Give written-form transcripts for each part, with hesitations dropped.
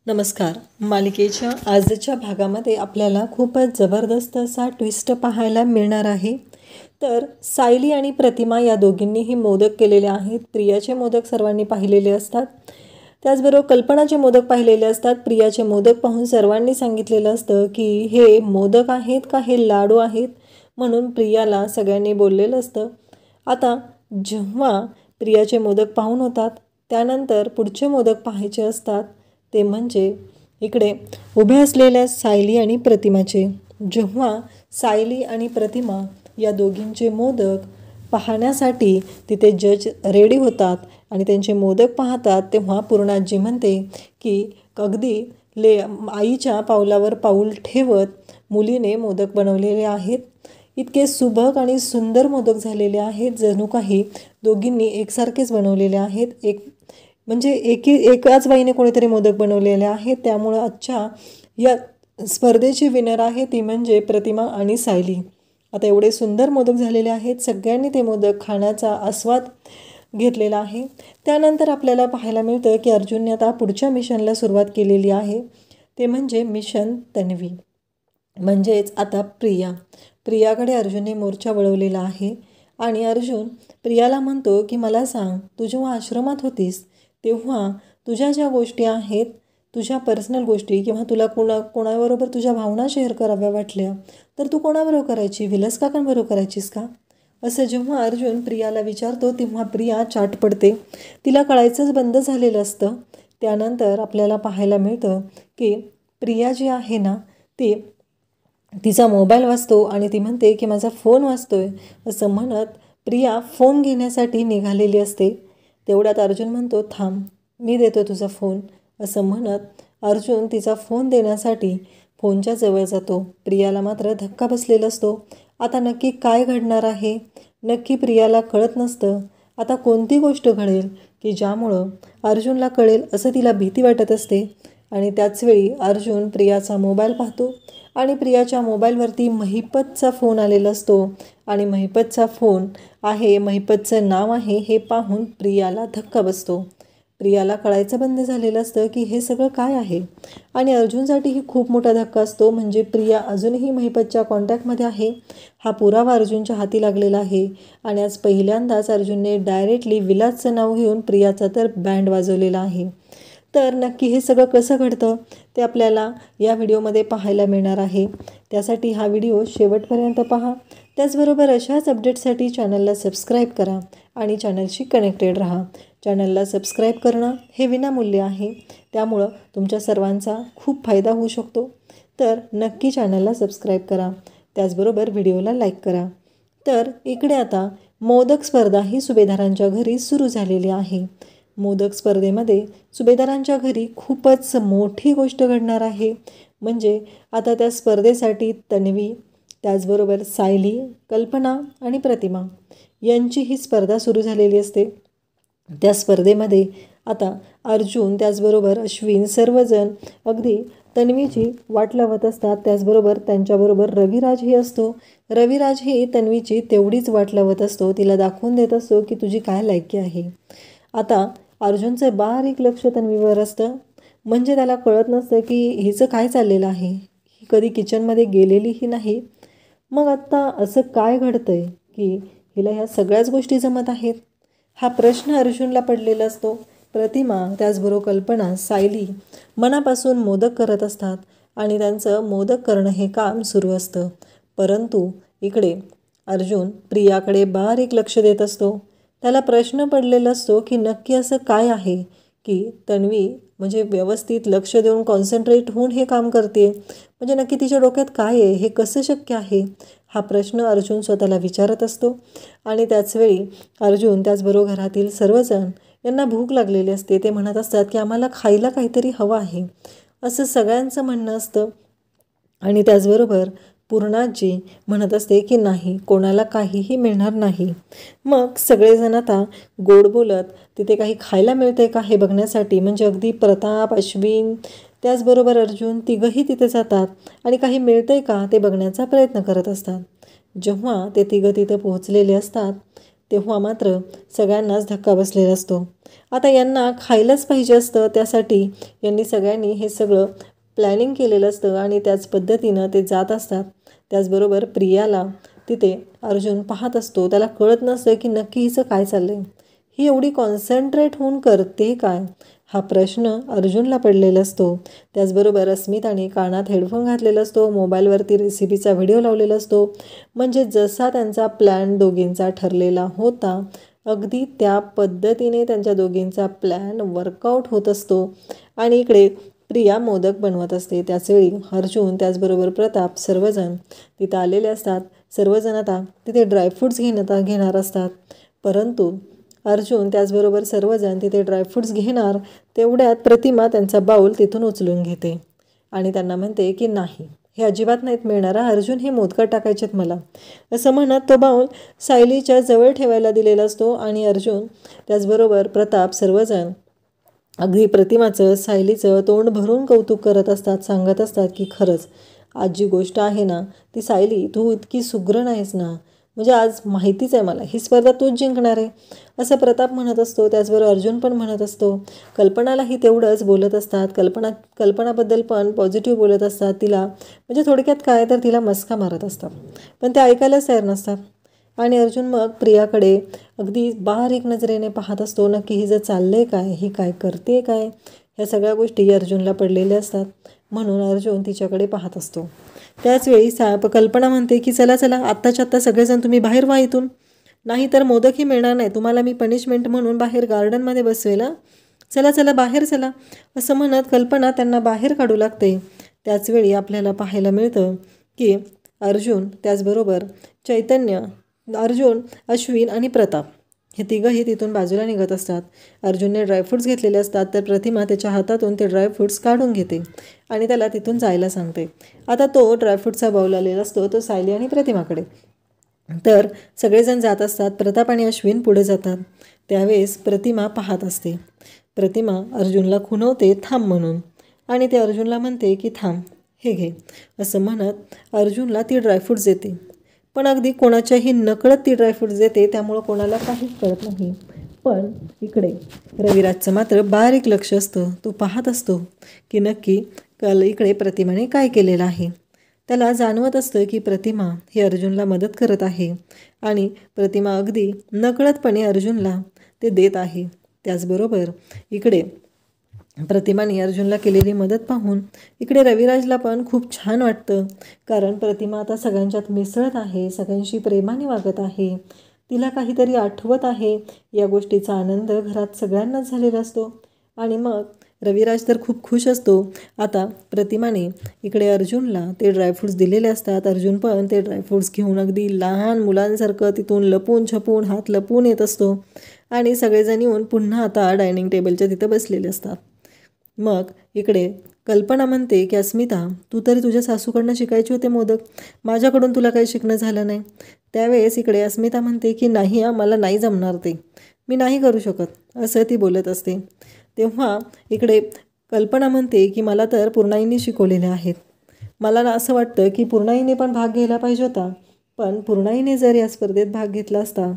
नमस्कार. मालिकेच्या आजच्या भागामध्ये आपल्याला खूपच जबरदस्त असा ट्विस्ट पाहायला मिळणार आहे. तर सायली आणि प्रतिमा या दोघींनीही मोदक केलेले आहेत. प्रियाचे मोदक सर्वांनी पाहिलेले असतात, त्याचबरोबर कल्पनाचे मोदक पाहिलेले असतात. प्रियाचे मोदक पाहून सर्वांनी सांगितलेलं असतं की हे मोदक आहेत का हे लाडू आहेत, म्हणून प्रियाला सगळ्यांनी बोललेलं असतं. आता जेव्हा प्रियाचे मोदक पाहून होतात त्यानंतर पुढचे मोदक पाहायचे असतात, ते म्हणजे इकडे उभे असलेल्या सायली आणि प्रतिमाचे. जेव्हा सायली आणि प्रतिमा या दोघींचे मोदक पाहण्यासाठी तिथे जज रेडी होतात आणि त्यांचे मोदक पाहतात, तेव्हा पूर्णाजी म्हणते की अगदी आईच्या पावलावर पाऊल ठेवत मुलीने मोदक बनवलेले आहेत. इतके सुबक आणि सुंदर मोदक झालेले आहेत, जणू काही दोघींनी एकसारखेच बनवलेले आहेत. म्हणजे एकाच बाईने कोणीतरी मोदक बनवलेले आहेत. त्यामुळं आजच्या या स्पर्धेची विनर आहे ती म्हणजे प्रतिमा आणि सायली. आता एवढे सुंदर मोदक झालेले आहेत, सगळ्यांनी ते मोदक खाण्याचा आस्वाद घेतलेला आहे. त्यानंतर आपल्याला पाहायला मिळतं की अर्जुनने आता पुढच्या मिशनला सुरुवात केलेली आहे, ते म्हणजे मिशन तन्वी. म्हणजेच आता प्रियाकडे अर्जुनने मोर्चा वळवलेला आहे आणि अर्जुन प्रियाला म्हणतो की मला सांग, तू जेव्हा आश्रमात होतीस तेव्हा तुझ्या ज्या गोष्टी आहेत, तुझ्या पर्सनल गोष्टी, किंवा तुला कोणाबरोबर तुझ्या भावना शेअर कराव्या वाटल्या तर तू कोणाबरोबर करायची, विलास काकांबरोबर करायचीस का? असं जेव्हा अर्जुन प्रियाला विचारतो तेव्हा प्रिया चाट पडते. तिला कळायचंच बंद झालेलं असतं. त्यानंतर आपल्याला पाहायला मिळतं की प्रिया जी आहे ना, ती तिचा मोबाईल वाजतो आणि ती म्हणते की माझा फोन वाजतोय. असं म्हणत प्रिया फोन घेण्यासाठी निघालेली असते. तेवढ्यात अर्जुन म्हणतो, थांब मी देतो तुझा फोन. असं म्हणत अर्जुन तिचा फोन देण्यासाठी फोनच्या जवळ जातो. प्रियाला मात्र धक्का बसलेला असतो. आता नक्की काय घडणार आहे, नक्की प्रियाला कळत नसतं. आता कोणती गोष्ट घडेल की ज्यामुळं अर्जुनला कळेल असं तिला भीती वाटत असते. आणि त्याचवेळी अर्जुन प्रियाचा मोबाईल पाहतो आणि प्रियाच्या मोबाईलवरती महिपतचा फोन आलेला असतो आणि महिपतचा फोन आहे, महिपतचं नाव आहे हे पाहून प्रियाला धक्का बसतो. प्रियाला कळायचं बंद झालेलं असतं की हे सगळं काय आहे. आणि अर्जुनसाठीही खूप मोठा धक्का असतो. म्हणजे प्रिया अजूनही महिपतच्या कॉन्टॅक्टमध्ये आहे, हा पुरावा अर्जुनच्या हाती लागलेला आहे. आणि आज पहिल्यांदाच अर्जुनने डायरेक्टली विलासचं नाव घेऊन प्रियाचा तर बँड वाजवलेला आहे. तर नक्की हे सगळं कसं घडतं ते आपल्याला या व्हिडिओमध्ये पाहायला मिळणार आहे. त्यासाठी हा व्हिडिओ शेवटपर्यंत पहा. त्याचबरोबर अशाच अपडेटसाठी चॅनलला सबस्क्राईब करा आणि चॅनलशी कनेक्टेड राहा. चॅनलला सबस्क्राईब करणं हे विनामूल्य आहे, त्यामुळं तुमच्या सर्वांचा खूप फायदा होऊ शकतो. तर नक्की चॅनलला सबस्क्राईब करा, त्याचबरोबर व्हिडिओला लाईक करा. तर इकडे आता मोदक स्पर्धा ही सुभेदारांच्या घरी सुरू झालेली आहे. मोदक स्पर्धेमध्ये सुभेदारांच्या घरी खूपच मोठी गोष्ट घडणार आहे. म्हणजे आता त्या स्पर्धेसाठी तन्वी, त्याचबरोबर सायली, कल्पना आणि प्रतिमा यांची ही स्पर्धा सुरू झालेली असते. त्या स्पर्धेमध्ये आता अर्जुन त्याचबरोबर अश्विन सर्वजण अगदी तन्वीची वाट लावत असतात. त्याचबरोबर त्यांच्याबरोबर रविराजही असतो. रविराजही तन्वीची तेवढीच वाट लावत असतो, तिला दाखवून देत असतो की तुझी काय लायकी आहे. आता अर्जुनचं बारीक लक्ष तन्वीवर असतं. म्हणजे त्याला कळत नसतं की हिचं काय चाललेलं आहे, ही कधी किचनमध्ये गेलेलीही नाही. मग आत्ता असं काय घडतं आहे की हिला ह्या सगळ्याच गोष्टी जमत आहेत, हा प्रश्न अर्जुनला पडलेला असतो. प्रतिमा त्याचबरोबर कल्पना, सायली मनापासून मोदक करत असतात आणि त्यांचं मोदक करणं हे काम सुरू असतं. परंतु इकडे अर्जुन प्रियाकडे बारीक लक्ष देत असतो. त्याला प्रश्न पडलेला असतो की नक्की असं काय आहे की तन्वी म्हणजे व्यवस्थित लक्ष देऊन कॉन्सन्ट्रेट होऊन हे काम करते, म्हणजे नक्की तिच्या डोक्यात काय आहे, हे कसं शक्य आहे, हा प्रश्न अर्जुन स्वतःला विचारत असतो. आणि त्याचवेळी अर्जुन त्याचबरोबर घरातील सर्वजण यांना भूक लागलेली असते. ते म्हणत असतात की आम्हाला खायला काहीतरी हवं आहे, असं सगळ्यांचं म्हणणं असतं. आणि त्याचबरोबर पूर्णाजी म्हणत असते की नाही, कोणाला काहीही मिळणार नाही. मग सगळेजण आता गोड बोलत तिथे काही खायला मिळते का हे बघण्यासाठी, म्हणजे अगदी प्रताप, अश्विन त्याचबरोबर अर्जुन तिघंही तिथे जातात आणि काही मिळतंय का ते बघण्याचा प्रयत्न करत असतात. जेव्हा ते तिघं तिथं पोहोचलेले असतात तेव्हा मात्र सगळ्यांनाच धक्का बसलेला असतो. आता यांना खायलाच पाहिजे असतं, त्यासाठी यांनी सगळ्यांनी हे सगळं प्लॅनिंग केलेलं असतं आणि त्याच पद्धतीनं ते जात असतात. त्याचबरोबर प्रियाला तिथे अर्जुन पाहत असतो. त्याला कळत नसतं की नक्की हिचं काय चाललं आहे, ही एवढी कॉन्सन्ट्रेट होऊन करते काय, हा प्रश्न अर्जुनला पडलेला असतो. त्याचबरोबर अस्मिताने कानात हेडफोन घातलेला असतो, मोबाईलवरती रेसिपीचा व्हिडिओ लावलेला असतो. म्हणजे जसा त्यांचा प्लॅन दोघींचा ठरलेला होता अगदी त्या पद्धतीने त्यांच्या दोघींचा प्लॅन वर्कआउट होत असतो. आणि इकडे प्रिया मोदक बनवत असते. त्याचवेळी अर्जुन त्याचबरोबर प्रताप सर्वजण तिथं आलेले असतात. सर्वजण आता तिथे ड्रायफ्रूट्स घेणार असतात. परंतु अर्जुन त्याचबरोबर सर्वजण तिथे ड्रायफ्रूट्स घेणार तेवढ्यात प्रतिमा त्यांचा बाऊल तिथून उचलून घेते आणि त्यांना म्हणते की नाही, हे अजिबात नाहीत मिळणार, अर्जुन हे मोदकं टाकायचेत मला, असं म्हणत तो बाऊल सायलीच्या जवळ ठेवायला दिलेला असतो. आणि अर्जुन त्याचबरोबर प्रताप सर्वजण अगदी प्रतिमाचं सायलीचं तोंड भरून कौतुक करत असतात, सांगत असतात की खरंच आज जी गोष्ट आहे ना ती सायली, तू इतकी सुगरण आहेस ना, म्हणजे आज माहितीच आहे मला ही स्पर्धा तूच जिंकणार आहे, असं प्रताप म्हणत असतो. त्याचबरोबर अर्जुन पण म्हणत असतो. कल्पनालाही तेवढंच बोलत असतात. कल्पनाबद्दल पण पॉझिटिव्ह बोलत असतात. तिला म्हणजे थोडक्यात काय तर तिला मस्का मारत असतात, पण ते ऐकायलाच तयार नसतात. आणि अर्जुन मग प्रियाकडे अगदी बारीक नजरेने पाहत असतो. नक्की ही जर चाललंय काय, ही काय करते काय, ह्या सगळ्या गोष्टी अर्जुनला पडलेल्या असतात. म्हणून अर्जुन तिच्याकडे पाहत असतो. त्याचवेळी कल्पना म्हणते की चला चला आत्ताच्या आत्ता सगळेजण तुम्ही बाहेर व्हा इथून, नाही तर मोदकही मिळणार नाही तुम्हाला, मी पनिशमेंट म्हणून बाहेर गार्डनमध्ये बसवेल, चला चला बाहेर चला, असं म्हणत कल्पना त्यांना बाहेर काढू लागते. त्याचवेळी आपल्याला पाहायला मिळतं की अर्जुन त्याचबरोबर चैतन्य, अर्जुन, अश्विन आणि प्रताप हे तिघंही तिथून बाजूला निघत असतात. अर्जुनने ड्रायफ्रूट्स घेतलेले असतात तर प्रतिमा त्याच्या हातातून ते ड्रायफ्रूट्स काढून घेते आणि त्याला तिथून जायला सांगते. आता तो ड्रायफ्रूटचा बाऊल आलेला असतो तो सायली आणि प्रतिमाकडे. तर सगळेजण जात असतात. प्रताप आणि अश्विन पुढे जातात. त्यावेळेस प्रतिमा पाहत असते. प्रतिमा अर्जुनला खुणवते थांब म्हणून आणि ते अर्जुनला म्हणते की थांब हे घे, असं म्हणत अर्जुनला ती ड्रायफ्रूट्स देते. पण अगदी कोणाच्याही नकळत ती ड्रायफ्रूट्स देते, त्यामुळं कोणाला काहीच कळत नाही. पण इकडे रविराजचं मात्र बारीक लक्ष असतं. तो पाहत असतो की नक्की इकडे प्रतिमाने काय केलेलं आहे. त्याला जाणवत असतं की प्रतिमा ही अर्जुनला मदत करत आहे आणि प्रतिमा अगदी नकळतपणे अर्जुनला ते देत आहे. त्याचबरोबर इकडे प्रतिमाने अर्जुनला केलेली मदत पाहून इकडे रविराजला पण खूप छान वाटतं, कारण प्रतिमा आता सगळ्यांच्यात मिसळत आहे, सगळ्यांशी प्रेमाने वागत आहे, तिला काहीतरी आठवत आहे. या गोष्टीचा आनंद घरात सगळ्यांनाच झालेला असतो. आणि मग रविराज तर खूप खुश असतो. आता प्रतिमाने इकडे अर्जुनला ते ड्रायफ्रूट्स दिलेले असतात. अर्जुन पण ते ड्रायफ्रूट्स घेऊन अगदी लहान मुलांसारखं तिथून लपून छपून हात लपून येत असतो आणि सगळेजण येऊन पुन्हा आता डायनिंग टेबलच्या तिथं बसलेले असतात. मग इकडे कल्पना म्हणते की अस्मिता, तू तरी तुझ्या सासूकडनं शिकायचे होते मोदक, माझ्याकडून तुला काही शिकणं झालं नाही. त्यावेळेस इकडे अस्मिता म्हणते की नाही मला नाही जमणार, ते मी नाही करू शकत, असं ती बोलत असते. तेव्हा इकडे कल्पना म्हणते की मला तर पूर्णाईंनी शिकवलेले आहेत, मला ना असं वाटतं की पूर्णाईने पण भाग घ्यायला पाहिजे होता, पण पूर्णाईने जर या स्पर्धेत भाग घेतला असता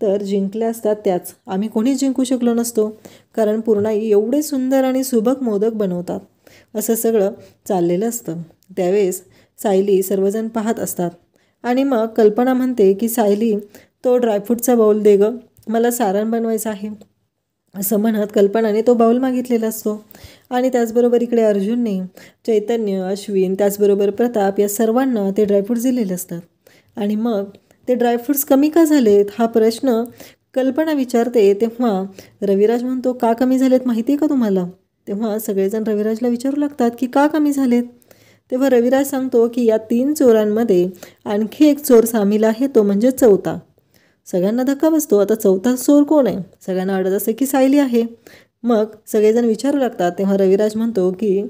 तर जिंकल्या असतात त्याच, आम्ही कोणीच जिंकू शकलो नसतो, कारण पूर्णाई एवढे सुंदर आणि सुबक मोदक बनवतात, असं सगळं चाललेलं असतं. त्यावेळेस सायली सर्वजण पाहत असतात आणि मग कल्पना म्हणते की सायली, तो ड्रायफ्रूटचा बाऊल दे गं, मला सारण बनवायचं आहे, असं म्हणत कल्पनाने तो बाऊल मागितलेला असतो. आणि त्याचबरोबर इकडे अर्जुनने चैतन्य, अश्विन, त्याचबरोबर प्रताप या सर्वांना ते ड्रायफ्रूट्स दिलेले असतात. आणि मग ते ड्रायफ्रूट्स कमी का झालेत हा प्रश्न कल्पना विचारते. तेव्हा रविराज म्हणतो का कमी झालेत माहिती आहे का तुम्हाला. तेव्हा सगळेजण रविराजला विचारू लागतात की का कमी झालेत. तेव्हा रविराज सांगतो की या 3 चोरांमध्ये आणखी एक चोर सामील आहे, तो म्हणजे चौथा. सगळ्यांना धक्का बसतो. आता चौथा चोर कोण आहे. सगळ्यांना वाटत असते की सायली आहे. मग सगळेजण विचारू लागतात. तेव्हा रविराज म्हणतो की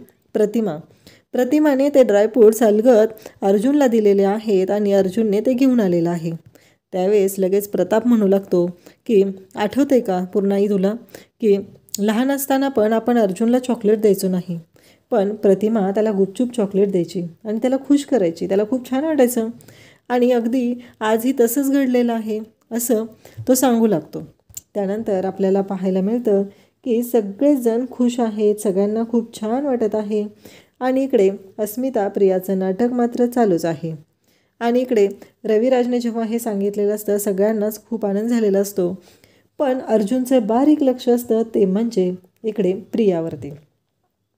प्रतिमाने ते ड्रायफ्रूट्स अलगद अर्जुनला दिलेले आहेत आणि अर्जुनने ते घेऊन आलेलं आहे. त्यावेळेस लगेच प्रताप म्हणू लागतो की आठवते का पूर्णाई तुला की लहान असताना पण आपण अर्जुनला चॉकलेट द्यायचो नाही, पण प्रतिमा त्याला गुपचूप चॉकलेट द्यायची आणि त्याला खुश करायची, त्याला खूप छान वाटायचं. आणि अगदी आजही तसंच घडलेलं आहे. असं तो सांगू लागतो. त्यानंतर आपल्याला पाहायला मिळतं की सगळेजण खुश आहेत, सगळ्यांना खूप छान वाटत आहे. आणि इकडे अस्मिता प्रियाचं नाटक मात्र चालूच आहे. आणि इकडे रविराजने जेव्हा हे सांगितलेलं असतं सगळ्यांनाच खूप आनंद झालेला असतो. पण अर्जुनचं बारीक लक्ष असतं ते म्हणजे इकडे प्रियावरती.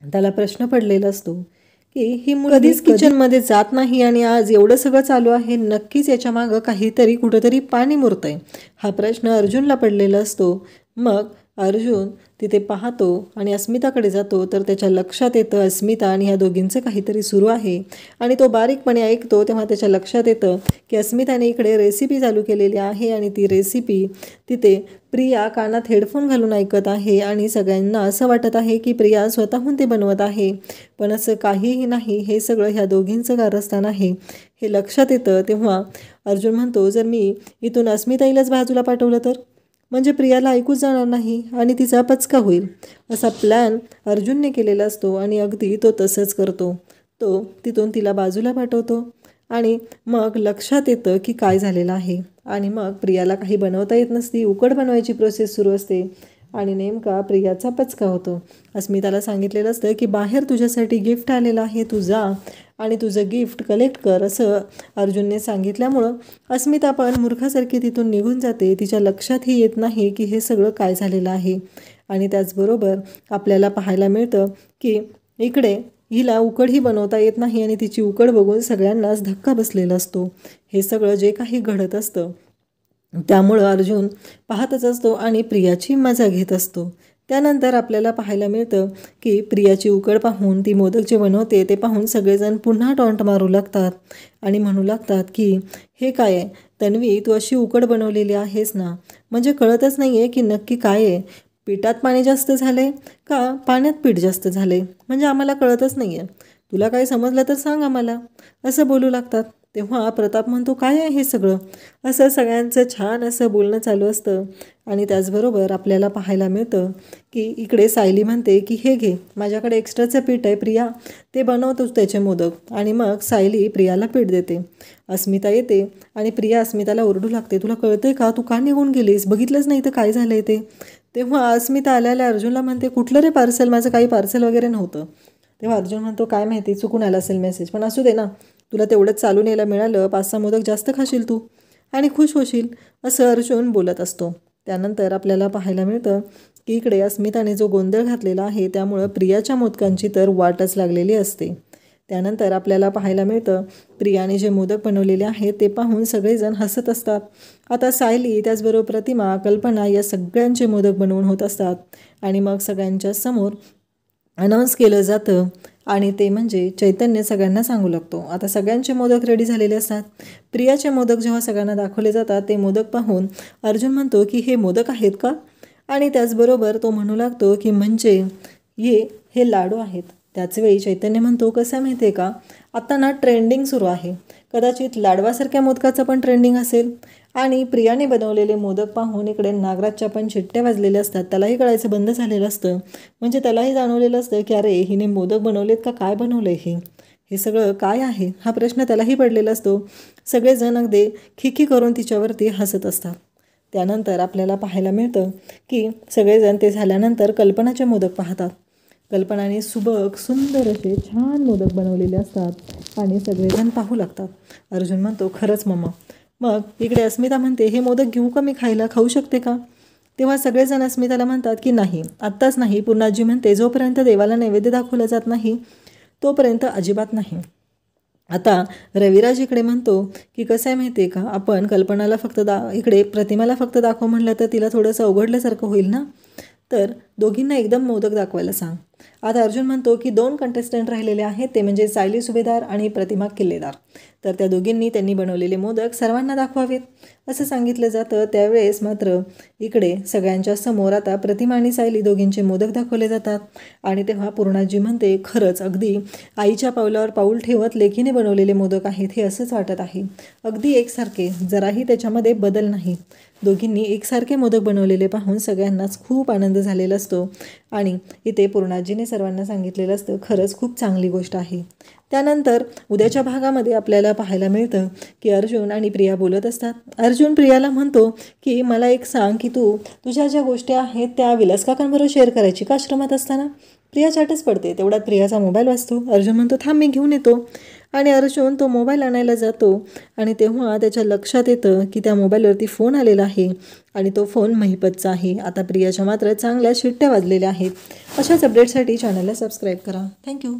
त्याला प्रश्न पडलेला असतो की ही मुलगी कधीच किचनमध्ये जात नाही आणि आज एवढं सगळं चालू आहे, नक्कीच याच्या मागं काहीतरी कुठंतरी पाणी मुरतंय. हा प्रश्न अर्जुनला पडलेला असतो. मग अर्जुन तिथे पाहतो आणि अस्मिताकडे जातो तर त्याच्या लक्षात येतं अस्मिता आणि ह्या दोघींचं काहीतरी सुरू आहे. आणि तो बारीकपणे ऐकतो तेव्हा त्याच्या लक्षात येतं की अस्मिताने इकडे रेसिपी चालू केलेली आहे आणि ती रेसिपी तिथे प्रिया कानात हेडफोन घालून ऐकत आहे आणि सगळ्यांना असं वाटत आहे की प्रिया स्वतःहून ते बनवत आहे. पण असं काहीही नाही, हे सगळं ह्या दोघींचं कारस्थान आहे हे लक्षात येतं. तेव्हा अर्जुन म्हणतो जर मी इथून अस्मिताईलाच बाजूला पाठवलं तर म्हणजे प्रियाला ऐकूच जाणार नाही आणि तिचा पचका होईल. असा प्लॅन अर्जुनने केलेला असतो आणि अगदी तो तसंच करतो. तो तिथून तिला बाजूला पाठवतो आणि मग लक्षात येतं की काय झालेलं आहे. आणि मग प्रियाला काही बनवता येत नसती, उकड बनवायची प्रोसेस सुरू असते आणि नेमका प्रियाचा पचका होतो. अस्मिताला सांगितलेलं असतं की बाहेर तुझ्यासाठी गिफ्ट आलेलं आहे, तू जा आणि तुझं गिफ्ट कलेक्ट कर असं अर्जुनने सांगितल्यामुळं अस्मिता पण मूर्खासारखी तिथून निघून जाते. तिच्या लक्षातही येत नाही की हे सगळं काय झालेलं आहे. आणि त्याचबरोबर आपल्याला पाहायला मिळतं की इकडे हिला उकडही बनवता येत नाही आणि तिची उकड बघून सगळ्यांनाच धक्का बसलेला असतो. हे सगळं जे काही घडत असतं त्यामुळं अर्जुन पाहतच असतो आणि प्रियाची मजा घेत असतो. त्यानंतर आपल्याला पाहायला मिळतं की प्रियाची उकड पाहून ती मोदक जे बनवते ते पाहून सगळेजण पुन्हा टॉन्ट मारू लागतात आणि म्हणू लागतात की हे काय आहे तन्वी, तू अशी उकड बनवलेली आहेस ना, म्हणजे कळतच नाही आहे की नक्की काय आहे, पिठात पाणी जास्त झाले का पाण्यात पीठ जास्त झाले, म्हणजे आम्हाला कळतच नाही आहे, तुला काय समजलं तर सांग आम्हाला, असं बोलू लागतात. तेव्हा प्रताप म्हणतो काय आहे हे सगळं, असं सगळ्यांचं छान असं बोलणं चालू असतं. आणि त्याचबरोबर आपल्याला पाहायला मिळतं की इकडे सायली म्हणते की हे घे, माझ्याकडे एक्स्ट्राचं पीठ आहे प्रिया, ते बनवतोच त्याचे मोदक. आणि मग सायली प्रियाला पीठ देते. अस्मिता येते आणि प्रिया अस्मिताला ओरडू लागते, तुला कळतंय का, तू का निघून गेलीस, बघितलंच नाही तर काय झालं आहे ते. तेव्हा अस्मिता आल्याला अर्जुनला म्हणते कुठलं रे पार्सल, माझं काही पार्सल वगैरे नव्हतं. तेव्हा अर्जुन म्हणतो काय माहिती चुकून आला असेल मेसेज, पण असू दे ना, तुला तेवढंच चालून यायला मिळालं, 5-6 मोदक जास्त खाशील तू आणि खुश होशील, असं अर्जुन बोलत असतो. त्यानंतर आपल्याला पाहायला मिळतं की इकडे अस्मिताने जो गोंधळ घातलेला आहे त्यामुळं प्रियाच्या मोदकांची तर वाटच लागलेली असते. त्यानंतर आपल्याला पाहायला मिळतं प्रियाने जे मोदक बनवलेले आहेत ते पाहून सगळेजण हसत असतात. आता सायली त्याचबरोबर प्रतिमा, कल्पना या सगळ्यांचे मोदक बनवून होत असतात आणि मग सगळ्यांच्या समोर अनाऊन्स केलं जातं आणि ते म्हणजे चैतन्य सगळ्यांना सांगू लागतो. आता सगळ्यांचे मोदक रेडी झालेले असतात. प्रियाचे मोदक जेव्हा सगळ्यांना दाखवले जातात ते मोदक पाहून अर्जुन म्हणतो की हे मोदक आहेत का, आणि त्याचबरोबर तो म्हणू लागतो की म्हणजे हे लाडू आहेत. त्याचवेळी चैतन्य म्हणतो कसं माहिती आहे का, आता ना ट्रेंडिंग सुरू आहे, कदाचित लाडवासारख्या मोदकाचं पण ट्रेंडिंग असेल. आणि प्रियाने बनवलेले मोदक पाहून इकडे नागराजच्या पण शिट्ट्या वाजलेल्या असतात. त्यालाही कळायचं बंद झालेलं असतं, म्हणजे त्यालाही जाणवलेलं असतं की अरे हिने मोदक बनवलेत का काय बनवलं आहे, हे सगळं काय आहे, हा प्रश्न त्यालाही पडलेला असतो. सगळेजण अगदी खिखी करून तिच्यावरती हसत असतात. त्यानंतर आपल्याला पाहायला मिळतं की सगळेजण ते झाल्यानंतर कल्पनाचे मोदक पाहतात. कल्पनाने सुबक सुंदर असे छान मोदक बनवलेले असतात आणि सगळेजण पाहू लागतात. अर्जुन म्हणतो खरंच मम्मा. मग इकडे अस्मिता म्हणते हे मोदक घेऊ का मी खायला, खाऊ शकते का. तेव्हा सगळेजण अस्मिताला म्हणतात की नाही, आत्ताच नाही. पूर्णाजी म्हणते जोपर्यंत देवाला नैवेद्य दाखवला जात नाही तोपर्यंत अजिबात नाही. आता रविराज इकडे म्हणतो की कसं आहे माहिती आहे का, आपण कल्पनाला फक्त इकडे प्रतिमाला फक्त दाखव म्हणलं तर तिला थोडंसं अवघडल्यासारखं होईल ना, तर दोघींना एकदम मोदक दाखवायला सांग. आता अर्जुन म्हणतो की 2 कंटेस्टंट राहिलेले आहेत, ते म्हणजे सायली सुभेदार आणि प्रतिमा किल्लेदार, तर त्या दोघींनी त्यांनी बनवलेले मोदक सर्वांना दाखवावेत असं सांगितलं जातं. त्यावेळेस मात्र इकडे सगळ्यांच्या समोर आता प्रतिमा आणि सायली दोघींचे मोदक दाखवले जातात. आणि तेव्हा पूर्णाजी म्हणते खरंच अगदी आईच्या पावलावर पाऊल ठेवत लेकीने बनवलेले मोदक आहेत, हे असंच वाटत आहे, अगदी एकसारखे, जराही त्याच्यामध्ये बदल नाही. दोघींनी एकसारखे मोदक बनवलेले पाहून सगळ्यांनाच खूप आनंद झालेला असतो आणि इथे पूर्णाजीने सर्वांना सांगितलेलं असतं खरंच खूप चांगली गोष्ट आहे. त्यानंतर उद्याच्या भागामध्ये आपल्याला पाहायला मिळतं की अर्जुन आणि प्रिया बोलत असतात. अर्जुन प्रियाला म्हणतो की मला एक सांग की तुझ्या ज्या गोष्टी आहेत त्या विलास काकांबरोबर शेअर करायची का आश्रमात असताना. प्रिया चाटच पडते. तेवढ्यात प्रियाचा मोबाईल वाजतो. अर्जुन म्हणतो थांब मी घेऊन येतो आणि अर्जुन तो मोबाईल आणायला जातो आणि तेव्हा त्याच्या लक्षात येतं की त्या मोबाईलवरती फोन आलेला आहे आणि तो फोन महिपतचा आहे. आता प्रियाच्या मात्र चांगल्या शिट्ट्या वाजलेल्या आहेत. अशाच अपडेटसाठी चॅनलला सबस्क्राईब करा. थँक्यू.